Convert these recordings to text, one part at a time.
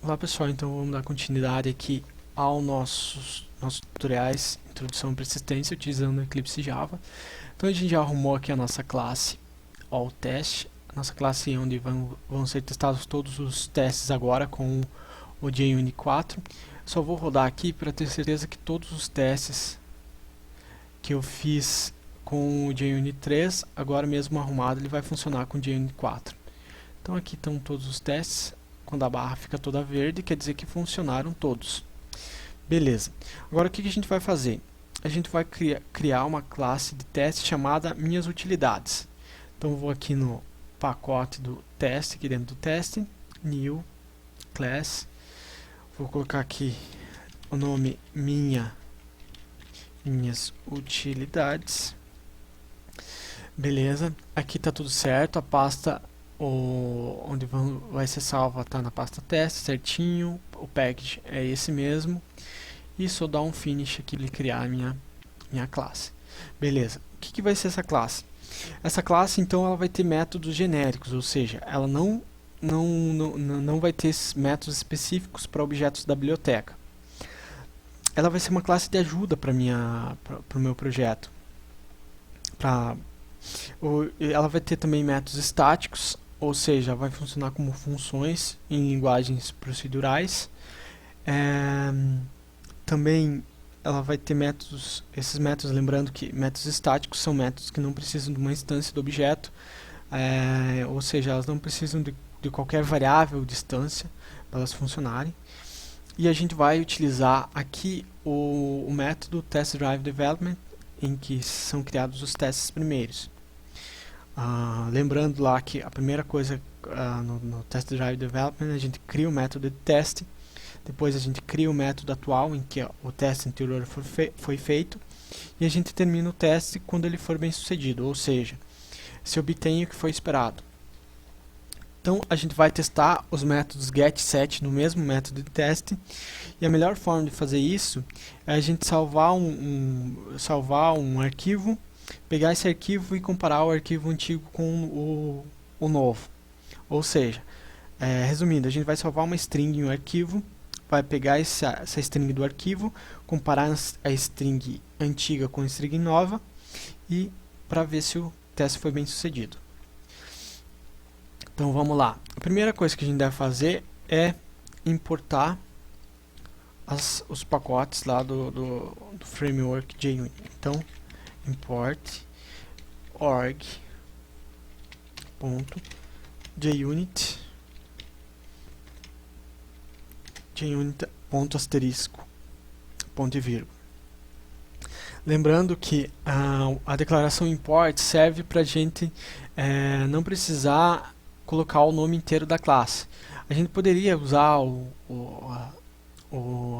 Olá pessoal, então vamos dar continuidade aqui aos nossos tutoriais Introdução à Persistência utilizando o Eclipse Java. Então a gente já arrumou aqui a nossa classe AllTest, a nossa classe onde vão ser testados todos os testes agora com o JUnit 4. Só vou rodar aqui para ter certeza que todos os testes que eu fiz com o JUnit 3, agora mesmo arrumado, ele vai funcionar com o JUnit 4. Então aqui estão todos os testes. Quando a barra fica toda verde, quer dizer que funcionaram todos. Beleza. Agora o que a gente vai fazer? A gente vai criar uma classe de teste chamada minhas utilidades. Então eu vou aqui no pacote do teste, aqui dentro do teste, new class. Vou colocar aqui o nome minhas utilidades. Beleza. Aqui está tudo certo, a pasta onde vai ser salva está na pasta teste, certinho, o package é esse mesmo, e só dar um finish aqui de criar a minha classe. Beleza, o que vai ser essa classe? Essa classe então ela vai ter métodos genéricos, ou seja, ela não vai ter métodos específicos para objetos da biblioteca. Ela vai ser uma classe de ajuda para o meu projeto. Ela vai ter também métodos estáticos, ou seja, vai funcionar como funções em linguagens procedurais. Também ela vai ter métodos, esses métodos, lembrando que métodos estáticos são métodos que não precisam de uma instância do objeto, ou seja, elas não precisam de qualquer variável de instância para elas funcionarem. E a gente vai utilizar aqui o método TestDriveDevelopment, em que são criados os testes primeiros. Lembrando lá que a primeira coisa no TestDriveDevelopment, a gente cria o método de teste, depois a gente cria o método atual em que o teste anterior foi feito, e a gente termina o teste quando ele for bem sucedido, ou seja, se obtém o que foi esperado. Então a gente vai testar os métodos get e set no mesmo método de teste, e a melhor forma de fazer isso é a gente salvar um arquivo, pegar esse arquivo e comparar o arquivo antigo com o novo. Ou seja, resumindo, a gente vai salvar uma string em um arquivo, vai pegar essa string do arquivo, comparar a string antiga com a string nova, e para ver se o teste foi bem sucedido. Então vamos lá. A primeira coisa que a gente deve fazer é importar os pacotes lá do framework JUnit. Então import org.junit ponto e vírgula. Lembrando que a declaração import serve para a gente não precisar colocar o nome inteiro da classe. A gente poderia usar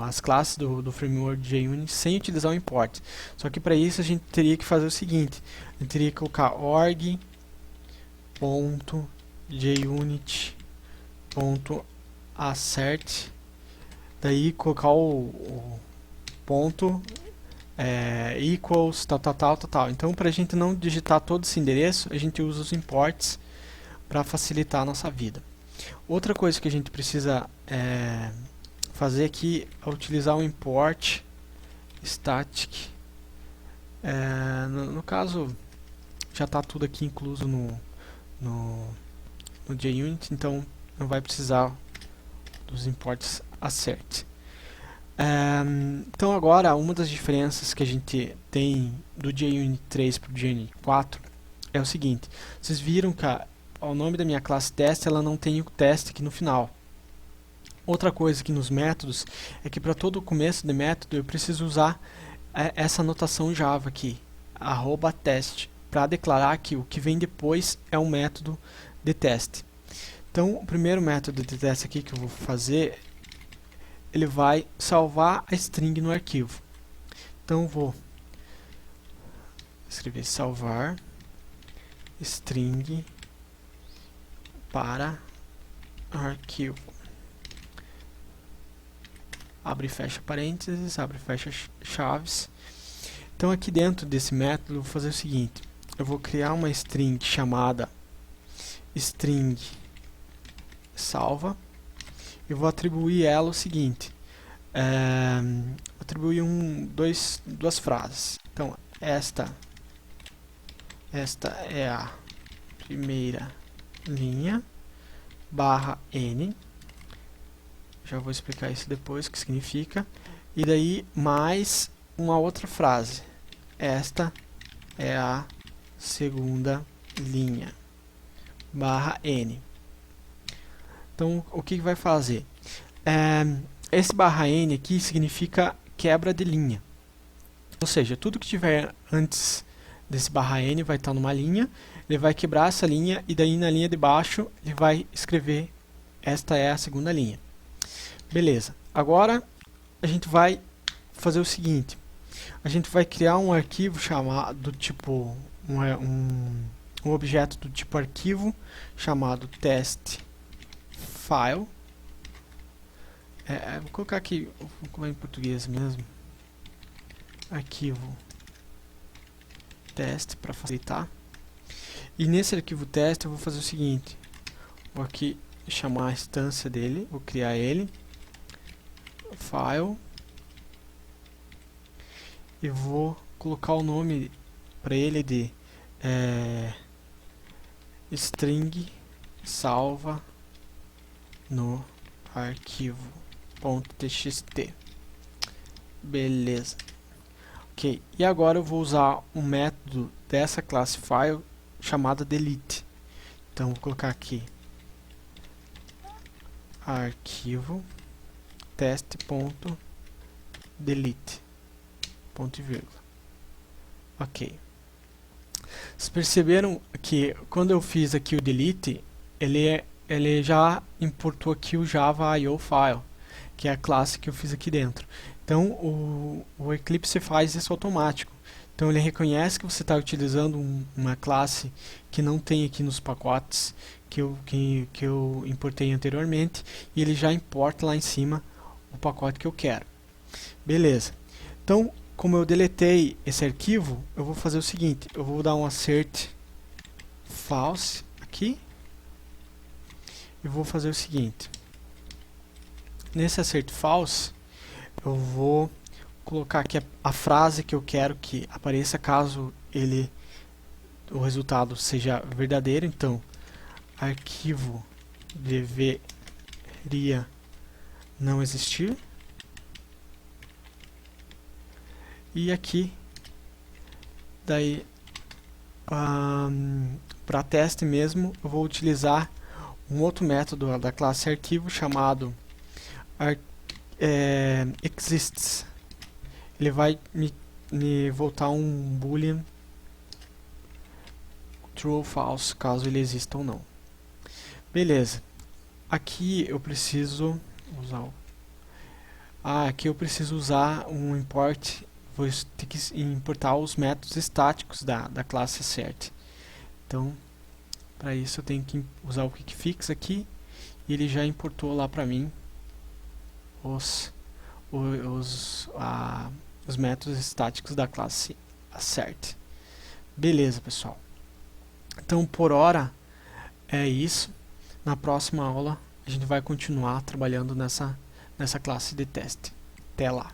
as classes do framework JUnit sem utilizar o import. Só que para isso a gente teria que fazer o seguinte: a gente teria que colocar org.junit.assert, daí colocar o ponto equals tal. Então, para a gente não digitar todo esse endereço, a gente usa os imports para facilitar a nossa vida. Outra coisa que a gente precisa fazer aqui é utilizar o import static. No caso, já está tudo aqui incluso no JUnit, então não vai precisar dos imports assert. Então agora, uma das diferenças que a gente tem do JUnit 3 para o JUnit 4 é o seguinte: vocês viram que o nome da minha classe teste ela não tem o teste aqui no final. Outra coisa aqui nos métodos é que para todo começo de método eu preciso usar essa notação Java aqui, @test, para declarar que o que vem depois é um método de teste. Então o primeiro método de teste aqui que eu vou fazer, ele vai salvar a string no arquivo. Então eu vou escrever salvar string para arquivo, abre e fecha parênteses, abre e fecha chaves. Então aqui dentro desse método eu vou fazer o seguinte: eu vou criar uma string chamada string salva, eu vou atribuir ela o seguinte, atribuir duas frases. Então, esta é a primeira linha, barra N, já vou explicar isso depois, o que significa, e daí mais uma outra frase, esta é a segunda linha, barra N. Então, o que vai fazer? Esse barra N aqui significa quebra de linha, ou seja, tudo que tiver antes desse barra N vai estar numa linha, ele vai quebrar essa linha e daí na linha de baixo ele vai escrever esta é a segunda linha. Beleza, agora a gente vai fazer o seguinte, a gente vai criar um arquivo chamado do tipo, um objeto do tipo arquivo chamado test file. Vou colocar aqui, vou colocar em português mesmo, arquivo teste para facilitar. E nesse arquivo teste eu vou fazer o seguinte, vou aqui chamar a instância dele, vou criar ele, file, e vou colocar o nome para ele de string salva no arquivo .txt. Beleza. Ok, e agora eu vou usar um método dessa classe file chamada delete. Então vou colocar aqui arquivo teste.delete, ponto e vírgula. Ok. Vocês perceberam que quando eu fiz aqui o delete, ele já importou aqui o Java IO file, que é a classe que eu fiz aqui dentro. Então o Eclipse faz isso automático. Então ele reconhece que você está utilizando uma classe que não tem aqui nos pacotes que eu importei anteriormente, e ele já importa lá em cima o pacote que eu quero. Beleza. Então, como eu deletei esse arquivo, eu vou fazer o seguinte, eu vou dar um assert false aqui, e vou fazer o seguinte, nesse assert false, eu vou colocar aqui a frase que eu quero que apareça caso o resultado seja verdadeiro. Então, arquivo deveria não existir. E aqui, daí, para teste mesmo, eu vou utilizar um outro método da classe arquivo chamado exists. Ele vai me voltar um boolean true ou false, caso ele exista ou não. Beleza. Aqui eu preciso usar aqui eu preciso usar um import. Vou ter que importar os métodos estáticos da classe assert. Então, para isso eu tenho que usar o quickfix aqui, e ele já importou lá para mim os métodos estáticos da classe assert. Beleza, pessoal. Então, por hora é isso. Na próxima aula a gente vai continuar trabalhando nessa classe de teste. Até lá.